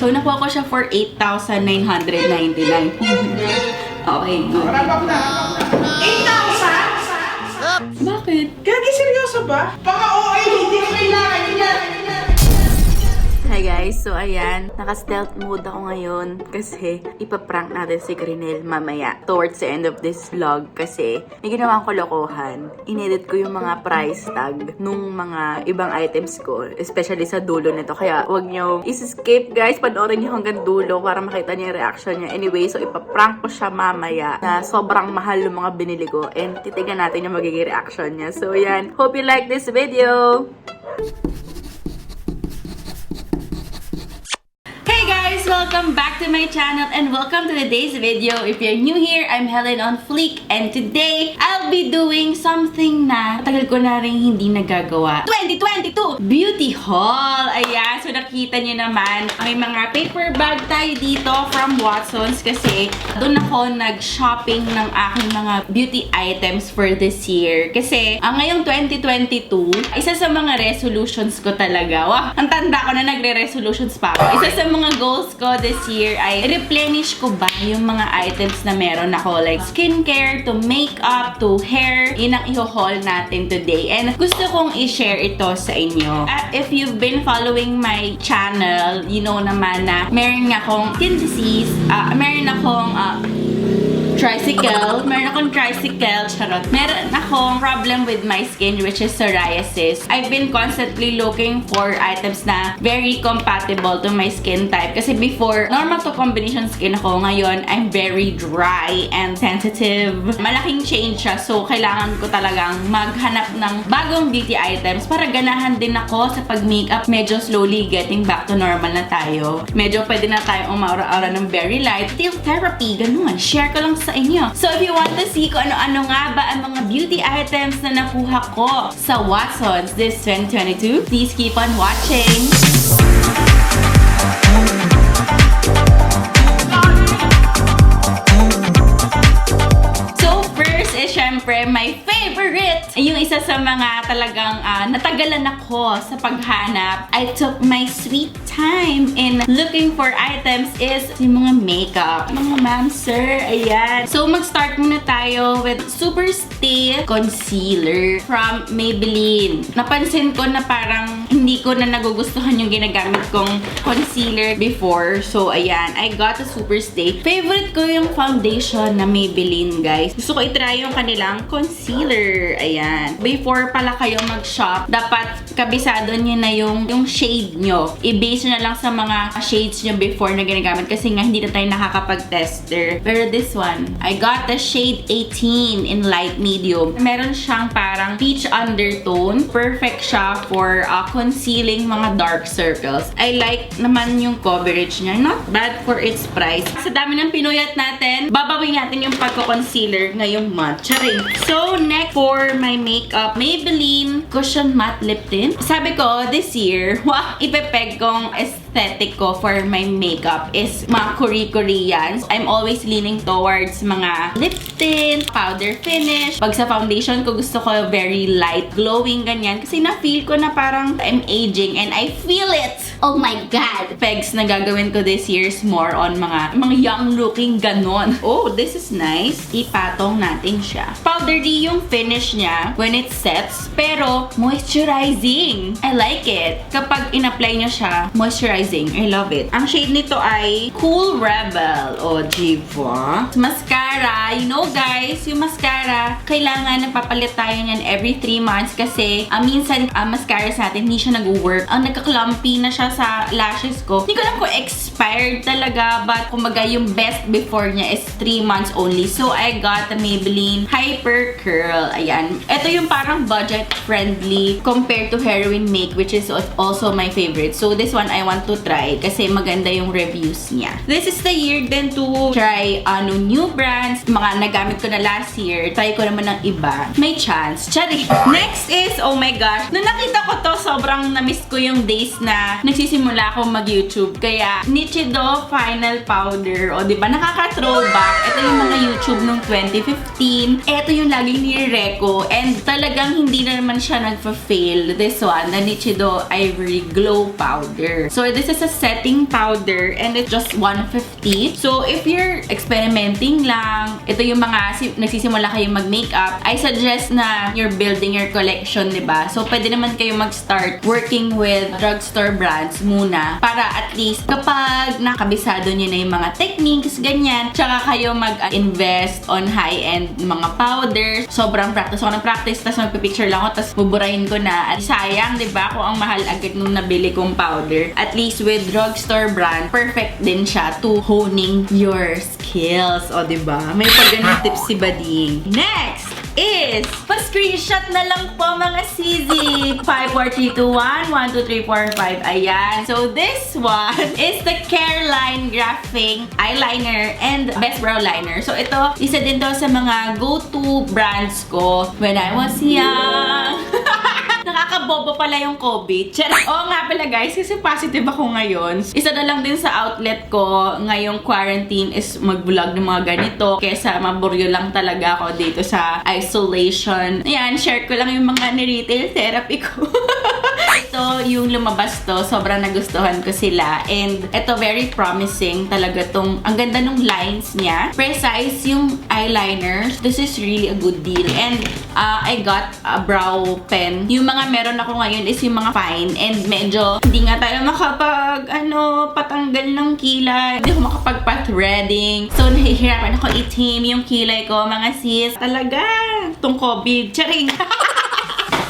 So, nakuha ko siya for 8,999. Okay, good. 8,000? Bakit? Gagi, seryoso ba? Baka OA, hindi ko kailangan. Hi guys, so ayan, naka-stealth mode ako ngayon kasi ipaprank natin si Grinel mamaya towards the end of this vlog kasi may ginawa akong kalokohan. Inedit ko yung mga price tag nung mga ibang items ko, especially sa dulo nito. Kaya wag nyo is-skip guys, panoorin nyo hanggang dulo para makita niyo yung reaction niya. Anyway, so ipaprank ko siya mamaya na sobrang mahal yung mga binili ko and titignan natin yung magiging reaction niya. So ayan, hope you like this video! Welcome back to my channel and welcome to today's video. If you're new here, I'm HelenOnFleek and today, I'll be doing something na matagal ko na rin hindi nagagawa. 2022! Beauty haul! Ayan, so nakita nyo naman, may mga paper bag tayo dito from Watsons kasi doon ako nag-shopping ng aking mga beauty items for this year. Kasi ngayong 2022, isa sa mga resolutions ko talaga, wow, ang tanda ko na nagre-resolutions pa ako. Isa sa mga goals ko this year ay replenish ko ba yung mga items na meron ako, like skincare, to makeup, to hair. Yun ang i-haul natin today. And gusto kong i-share ito sa inyo. If you've been following my channel, you know naman na meron akong skin disease, meron akong tricycle, charot. Meron akong problem with my skin which is psoriasis. I've been constantly looking for items na very compatible to my skin type. Kasi before, normal to combination skin ako. Ngayon, I'm very dry and sensitive. Malaking change siya. So, kailangan ko talagang maghanap ng bagong beauty items para ganahan din ako sa pag-makeup. Medyo slowly getting back to normal na tayo. Medyo pwede na tayong umaura-aura ng very light. Still therapy, ganun. Share ko lang sa inyo. So, if you want to see kung ano-ano nga ba ang mga beauty items na nakuha ko sa Watsons this 2022, please keep on watching! So, first is syempre my favorite! Yung isa sa mga talagang natagalan ako sa paghanap. I took my sweet time in looking for items is yung mga makeup. Mga ma'am, sir, ayan. So, mag-start muna tayo with Super Stay Concealer from Maybelline. Napansin ko na parang hindi ko na nagugustuhan yung ginagamit kong concealer before. So, ayan. I got a Super Stay. Favorite ko yung foundation na Maybelline, guys. Gusto ko itry yung kanilang concealer. Ayan. Before pala kayo mag-shop, dapat kabisado nyo na yung shade nyo. I-base nyo na lang sa mga shades nyo before na ginagamit kasi nga hindi na tayo nakakapag-tester. Pero this one, I got the shade 18 in light medium. Meron siyang parang peach undertone. Perfect siya for concealing mga dark circles. I like naman yung coverage niya. Not bad for its price. Sa dami ng pinuyat natin, babawin natin yung pagko-concealer ngayong month. Charing! So, next for my makeup, Maybelline Cushion Matte Lip Tint. Sabi ko, this year, wow, ipepeg kong aesthetic ko for my makeup is mga Koreans. I'm always leaning towards mga lip tint, powder finish. Pag sa foundation ko, gusto ko very light, glowing, ganyan. Kasi na-feel ko na parang I'm aging and I feel it! Oh my God! Pegs na gagawin ko this year is more on mga young-looking ganon. Oh, this is nice. Ipatong natin siya. Powdery yung finish niya when it sets, pero moisturizing. I like it. Kapag in-apply nyo siya, moisturizing. I love it. Ang shade nito ay Cool Rebel. O, diba? Mascara. You know, guys, yung mascara, kailangan napapalit tayo niyan every 3 months kasi minsan, mascara sa atin, hindi siya nag-work. Nagka-clumpy na siya sa lashes ko. Hindi ko alam kung expired talaga, but kumbaga yung best before niya is 3 months only. So, I got the Maybelline Hyper Curl. Ayan. Ito yung parang budget-friendly compared to Heroin Make, which is also my favorite. So, this one I want to try kasi maganda yung reviews niya. This is the year din to try new brands. Mga nagamit ko na last year. Try ko naman ng iba. May chance. Chari! Next is, oh my gosh, nung nakita ko to, sobrang na-miss ko yung days na nagsisimula ako mag-YouTube. Kaya, Nichido Final Powder. O, diba? Nakaka-throwback. Ito yung mga YouTube nung 2015. Ito yung laging nire-reco. And talagang hindi na naman siya nagpa-fail. This one, the Nichido Ivory Glow Powder. So, this is a setting powder and it's just 150. So, if you're experimenting lang, ito yung mga nagsisimula kayo mag-makeup, I suggest na you're building your collection, diba? So, pwede naman kayo mag-start working with drugstore brands muna para at least kapag nakabisado nyo na yung mga techniques, ganyan, tsaka kayo mag-invest on high-end mga powders. Sobrang practice ako ng practice, tapos magpipicture lang ako, tapos buburahin ko na. At sayang, diba? Kung ang mahal agad nung nabili kong powder. At least with drugstore brand, perfect din siya to honing your skills. O, diba? May pag ganun tips si Bading. Next is, pa-screenshot na lang po mga sizi. 5, 4, 3, 2, 1, 1, 2, 3, 4, 5. Ayan. So, this one is the Careline Graphing Eyeliner and Best Brow Liner. So, ito, isa din to sa mga go-to brands ko when I was young. Nakakabobo pala yung COVID. Oo nga pala guys, kasi positive ako ngayon. Isa na lang din sa outlet ko ngayong quarantine is mag-vlog ng mga ganito. Kesa maburyo lang talaga ako dito sa isolation. Ayan, share ko lang yung mga ni-retail therapy ko. Ito, yung lumabas to, sobrang nagustuhan ko sila. And ito, very promising talaga tong, ang ganda nung lines niya. Precise yung eyeliners. This is really a good deal. And I got a brow pen. Yung mga meron ako ngayon is yung mga fine. And medyo hindi nga tayo patanggal ng kilay. Hindi ako makapagpa-threading. So, nahihirapan ako itim yung kilay ko, mga sis. Talaga, tong COVID. Charing!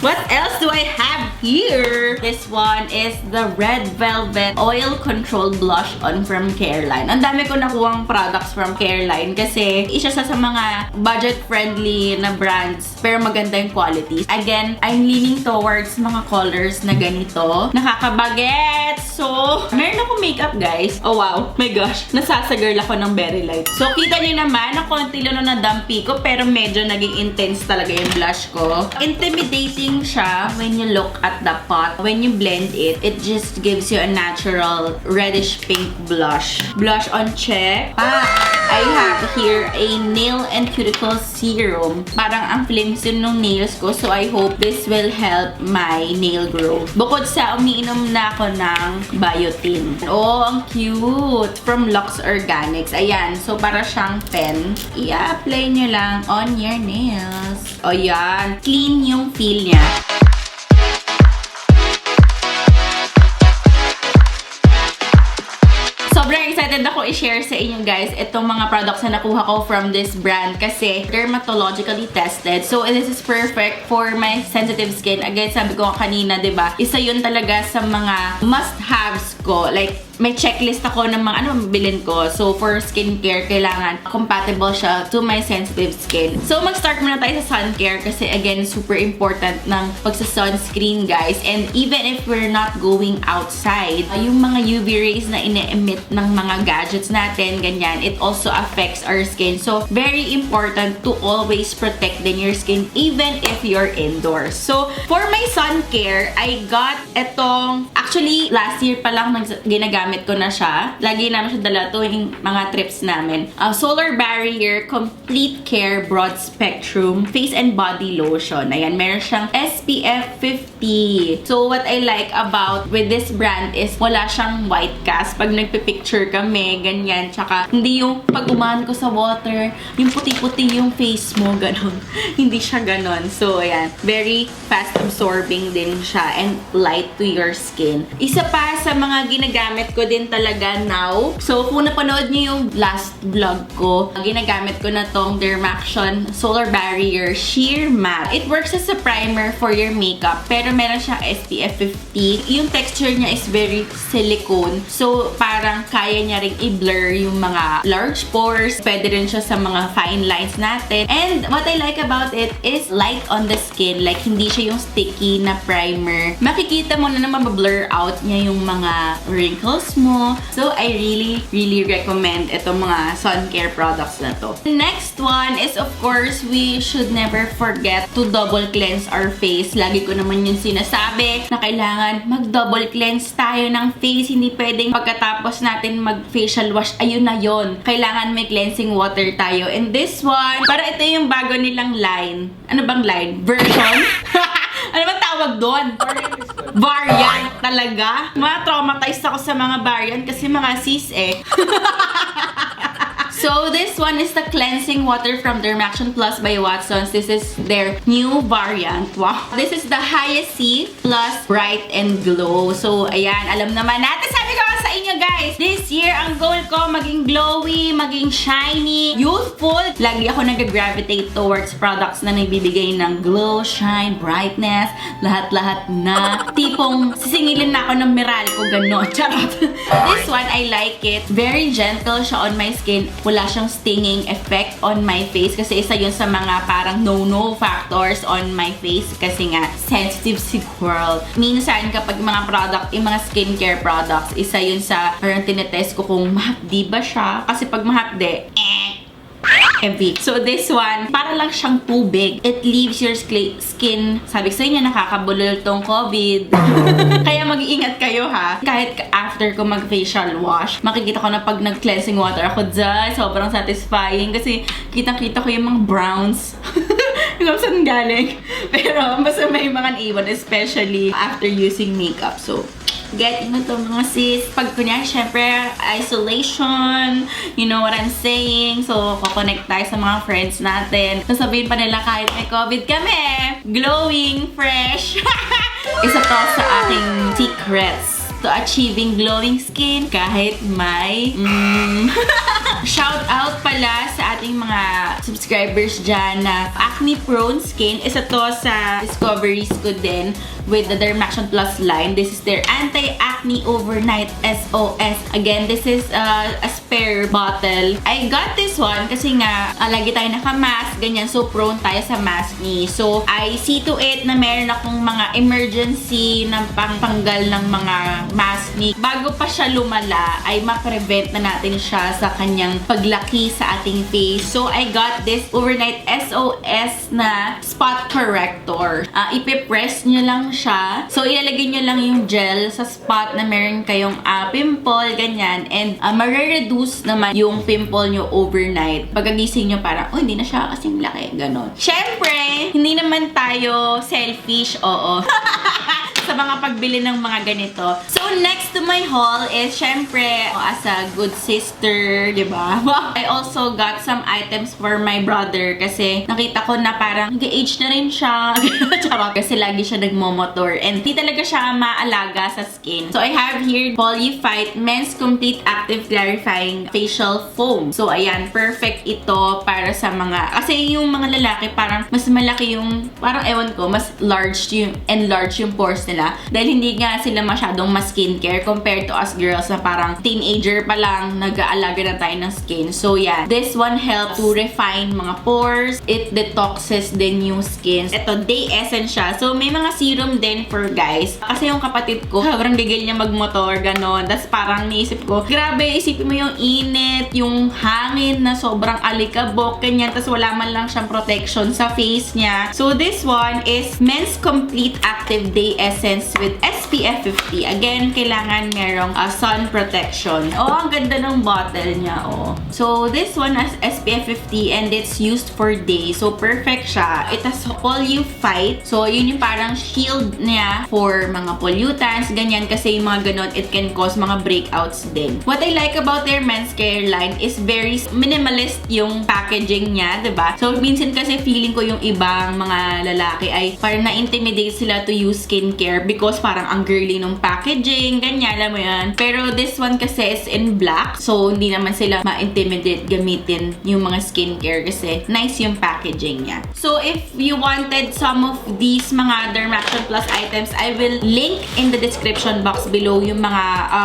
What else do I have here? This one is the Red Velvet Oil Control Blush On from Careline. Ang dami ko nakuhang products from Careline kasi isa sa mga budget-friendly na brands pero maganda yung quality. Again, I'm leaning towards mga colors na ganito. Nakakabagets! So, meron ako makeup, guys. Oh, wow. My gosh. Nasasagirl ako ng very light. So, kita niyo naman na konti lang na dampi ko pero medyo naging intense talaga yung blush ko. Intimidating siya when you look at the pot. When you blend it, it just gives you a natural reddish pink blush. Blush on cheek. I have here a nail and cuticle serum. Parang ang flimsy nung nails ko, so I hope this will help my nail growth. Bukod sa umiinom na ako ng biotin. Oh, ang cute! From Lux Organics. Ayan, so para siyang pen. I-apply nyo lang on your nails. O yan, clean yung feel niya. Sobrang excited ako i-share sa inyo guys itong mga products na nakuha ko from this brand kasi dermatologically tested. So, this is perfect for my sensitive skin. Again, sabi ko kanina, diba? Isa yun talaga sa mga must-haves ko. Like, may checklist ako ng mga bilhin ko. So, for skincare, kailangan compatible siya to my sensitive skin. So, mag-start muna tayo sa sun care kasi again, super important ng pagsa-sunscreen, guys. And even if we're not going outside, yung mga UV rays na ine-emit ng mga gadgets natin, ganyan, it also affects our skin. So, very important to always protect din your skin even if you're indoors. So, for my sun care, I got etong, actually, last year pa lang ginagamit ko na siya. Lagi namin siya dala tuwing mga trips namin. Solar Barrier Complete Care Broad Spectrum Face and Body Lotion. Ayan, meron siyang SPF 50. So, what I like about with this brand is wala siyang white cast. Pag nagpipicture kami, ganyan. Tsaka, hindi yung pag umahan ko sa water, yung puti-puti yung face mo, ganon. Hindi siya ganon. So, ayan. Very fast absorbing din siya and light to your skin. Isa pa sa mga ginagamit ko din talaga now. So, kung napanood niyo yung last vlog ko, ginagamit ko na tong Dermaction Solar Barrier Sheer Matte. It works as a primer for your makeup, pero meron siyang SPF 50. Yung texture niya is very silicone. So, parang kaya niya ring i-blur yung mga large pores. Pwede rin siya sa mga fine lines natin. And what I like about it is light on the skin. Like, hindi siya yung sticky na primer. Makikita mo na mablur out niya yung mga wrinkles mo. So, I really recommend itong mga sun care products na to. The next one is, of course, we should never forget to double cleanse our face. Lagi ko naman yung sinasabi na kailangan mag-double cleanse tayo ng face. Hindi pwedeng pagkatapos natin mag-facial wash, ayun na yon. Kailangan may cleansing water tayo. And this one, para ito yung bago nilang line. Ano bang line? Version? Ano bang tawag doon? Variant is good. Variant talaga. Ma-traumatized ako sa mga variant kasi mga sis eh. So, this one is the cleansing water from Dermaction Plus by Watsons. This is their new variant. Wow. This is the Hyacinth Plus Bright and Glow. So, ayan. Alam naman natin. Sabi ko sa inyo, guys. This year, ang goal ko, maging glowy, maging shiny, youthful. Lagi ako nag-gravitate towards products na nagbibigay ng glow, shine, brightness, lahat-lahat na. Tipong sisingilin na ako ng Meralco, gano'n. Charot. This one, I like it. Very gentle siya on my skin. Wala siyang stinging effect on my face kasi isa yun sa mga parang no-no factors on my face kasi nga sensitive si girl. Minsan kapag mga product, yung mga skincare products, isa yun sa parang tinetest ko kung mahapdi ba siya kasi pag mahapdi, heavy. So this one, para lang siyang tubig. It leaves your skin, sabi ko sa inyo, nakakabulol tong COVID. Kaya mag-iingat kayo ha. Kahit after ko mag-facial wash, makikita ko na pag nag-cleansing water ako dyan, sobrang satisfying kasi kitang-kita ko yung mga browns. Kung saan galing. Pero basta may mga naiwan, especially after using makeup. So, get mo to mga sis. Pag kunya, syempre, isolation, you know what I'm saying? So, kukonect tayo sa mga friends natin. Sasabihin pa nila kahit may COVID kami, glowing, fresh. Isa to sa aking secrets to achieving glowing skin kahit may shout out pala sa ating mga subscribers dyan na acne prone skin. Isa to sa discoveries ko din with the Dermaction Plus line. This is their anti-acne overnight SOS. Again, this is a spare bottle. I got this one kasi nga lagi tayo naka-mask, ganyan. So, prone tayo sa maskne. So, I see to it na meron akong mga emergency na pangtanggal ng mga maskne. Bago pa siya lumala, ay ma-prevent na natin siya sa kanyang paglaki sa ating face. So, I got this overnight SOS na spot corrector. Ipipress nyo lang siya. So, ilalagay nyo lang yung gel sa spot na meron kayong pimple, ganyan. And, ma-reduce naman yung pimple nyo overnight. Pagkagising nyo parang, oh, hindi na siya kasing laki. Ganon. Syempre, hindi naman tayo selfish, oo. Sa mga pagbili ng mga ganito. So, next to my haul is, syempre, as a good sister, di ba? I also got some items for my brother kasi nakita ko na parang nag-age na rin siya. Charot. Kasi lagi siya nagmomotor and di talaga siya maalaga sa skin. So, I have here Polyfight Men's Complete Active Clarifying Facial Foam. So, ayan. Perfect ito para sa mga, kasi yung mga lalaki parang mas malaki yung, parang ewan ko, mas enlarge yung pores nila. Dahil hindi nga sila masyadong mas skincare compared to us girls na parang teenager pa lang nag-aalaga na tayo ng skin. So yeah, this one helps to refine mga pores. It detoxes din yung skin. Ito, Day Essence siya. So may mga serum din for guys. Kasi yung kapatid ko, sobrang gigil niya magmotor, ganon. Tapos parang niisip ko, grabe, isipin mo yung init, yung hangin na sobrang alikabok, ganyan. Tapos wala man lang siyang protection sa face niya. So this one is Men's Complete Active Day Essence with SPF 50. Again, kailangan merong sun protection. Oh, ang ganda ng bottle niya, oh. So, this one has SPF 50 and it's used for day. So, perfect siya. It has Polyfight. So, yun yung parang shield niya for mga pollutants, ganyan. Kasi yung mga ganon, it can cause mga breakouts din. What I like about their men's care line is very minimalist yung packaging niya, diba? So, minsan kasi feeling ko yung ibang mga lalaki ay parang na-intimidate sila to use skincare because parang ang girly nung packaging, ganyan, alam mo yan. Pero this one kasi is in black, so hindi naman sila ma-intimidate gamitin yung mga skincare kasi nice yung packaging niya. So if you wanted some of these mga Dermaction Plus items, I will link in the description box below yung mga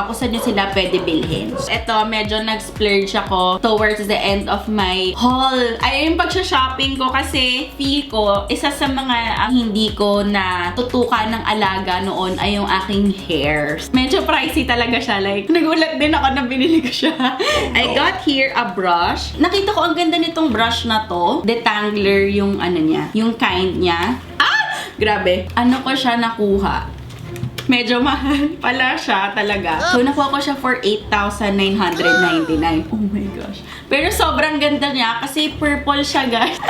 kung saan nyo sila pwede bilhin. So, ito, medyo nag-splurge ako towards the end of my haul. Ay, yung pagsha-shopping ko kasi feel ko, isa sa mga hindi ko na tutukan ng alaga noon ay yung aking hair. Medyo pricey talaga siya. Like, nagulat din ako na binili ko siya. I got here a brush. Nakita ko ang ganda nitong brush na to. Detangler yung ano niya. Yung kind niya. Ah! Grabe. Ano ko siya nakuha? Medyo mahal pala siya talaga. So, nakuha ko siya for 8,999. Oh my gosh. Pero sobrang ganda niya kasi purple siya, guys.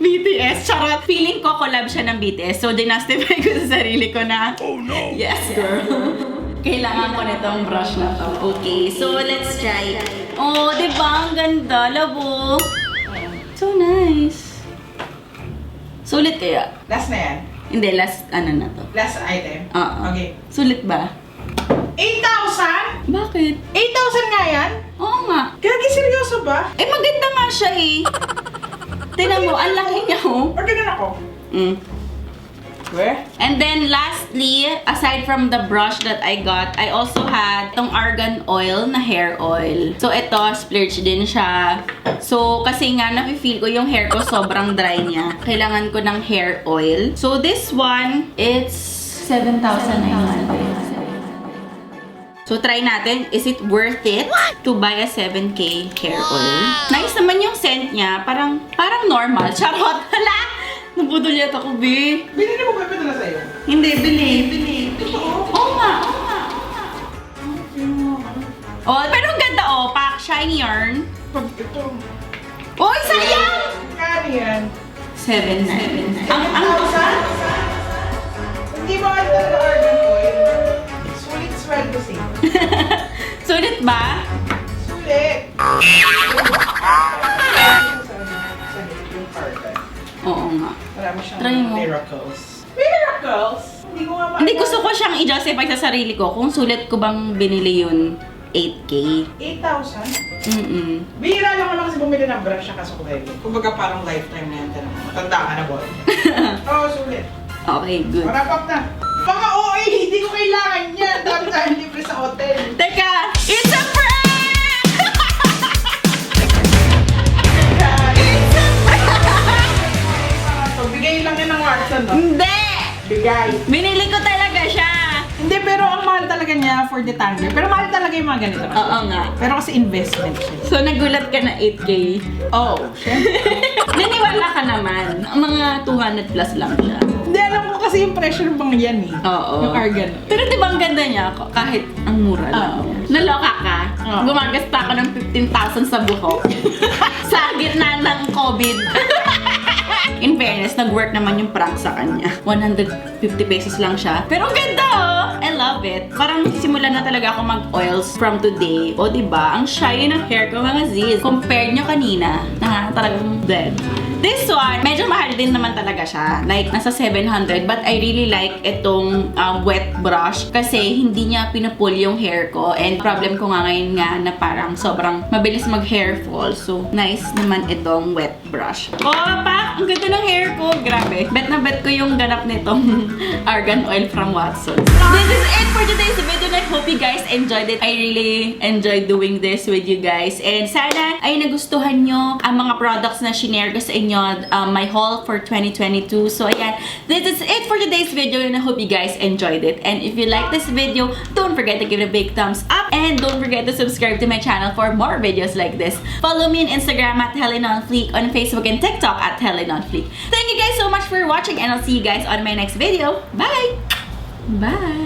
BTS. Charot. Feeling ko collab siya ng BTS. So, dinastify ko sa sarili ko na, oh no! Yes, girl. Kailangan ko nitong brush na to. Okay, so let's try. Oh, diba? Ang ganda. Labo. So nice. Sulit kaya? Last na yan? Hindi, last ano na to. Last item? Okay. Sulit ba? 8,000? Bakit? 8,000 nga yan? Oo nga. Gagi, seryoso ba? Eh, maganda nga siya eh. Tingnan mo, ang laki niya oh. Orderan ako. Where? And then lastly, aside from the brush that I got, I also had itong argan oil na hair oil. So ito, splurge din siya. So kasi nga, nafe-feel ko yung hair ko sobrang dry niya. Kailangan ko ng hair oil. So this one, it's 7,900. So try natin, is it worth it to buy a 7K hair oil? Nice naman yung scent niya, parang normal. Charot! Hala! Nabudol yata ko, B. Binili mo ba ito na sa'yo? Hindi, bili. Oo nga. Oh, pero ang ganda oh, pack shiny yarn. Pag ito. Oy, sayang! Kano yan? 7,900. 7,000? Hindi ba ito na argan oil? Sulit sweldo si. Sulit ba? Sulit. Oo nga. Marami siyang Try mo. miracles. Miracles? Hindi ko nga Hindi, gusto ko siyang i-justify sa sarili ko kung sulit ko bang binili yun 8K. 8,000? Bihira lang naman kasi bumili ng brush siya kaso ko heavy. Kumbaga parang lifetime na yan. Matanda ka na, boy. Oo, sulit. Okay, good. Marapap na. Mga OA, hindi ko kailangan yan. Dami tayo libre sa hotel. Teka! It's a prank! Bigay lang yan ng Watson, no? Hindi! Bigay. Binili ko talaga siya! Hindi, pero ang mahal talaga niya for the tangler. Pero mahal talaga yung mga ganito. Oo nga. Pero kasi investment siya. So, nagulat ka na 8K. Oh, syempre. Naniwala ka naman. Ang mga 200 plus lang siya. Hindi, alam ko kasi yung pressure bang yan eh. Oo. Yung argan. Pero di ba ang ganda niya kahit ang mura lang. Oo. Naloka ka? Oo. Gumagasta ako ng 15,000 sa buhok. Sa gitna ng COVID. In fairness, nag-work naman yung prank sa kanya. 150 pesos lang siya. Pero ang ganda oh! I love it. Parang simulan na talaga ako mag-oils from today. O diba, ang shiny ng hair ko mga Z's. Compared nyo kanina, na talagang dead. This one, medyo mahal din naman talaga siya. Like, nasa 700. But I really like itong wet brush kasi hindi niya pinupull yung hair ko. And problem ko nga ngayon nga na parang sobrang mabilis mag-hair fall. So, nice naman itong wet brush. Oh, pa! Ang ganda ng hair ko. Grabe. Bet na bet ko yung ganap nitong argan oil from Watsons. This is it for today's video. And I hope you guys enjoyed it. I really enjoyed doing this with you guys. And sana ay nagustuhan nyo ang mga products na shinare ko sa inyo. My haul for 2022. So ayan, this is it for today's video and I hope you guys enjoyed it. And if you like this video, don't forget to give it a big thumbs up and don't forget to subscribe to my channel for more videos like this. Follow me on Instagram at HelenOnFleek, on Facebook and TikTok at HelenOnFleek. Thank you guys so much for watching and I'll see you guys on my next video. Bye! Bye!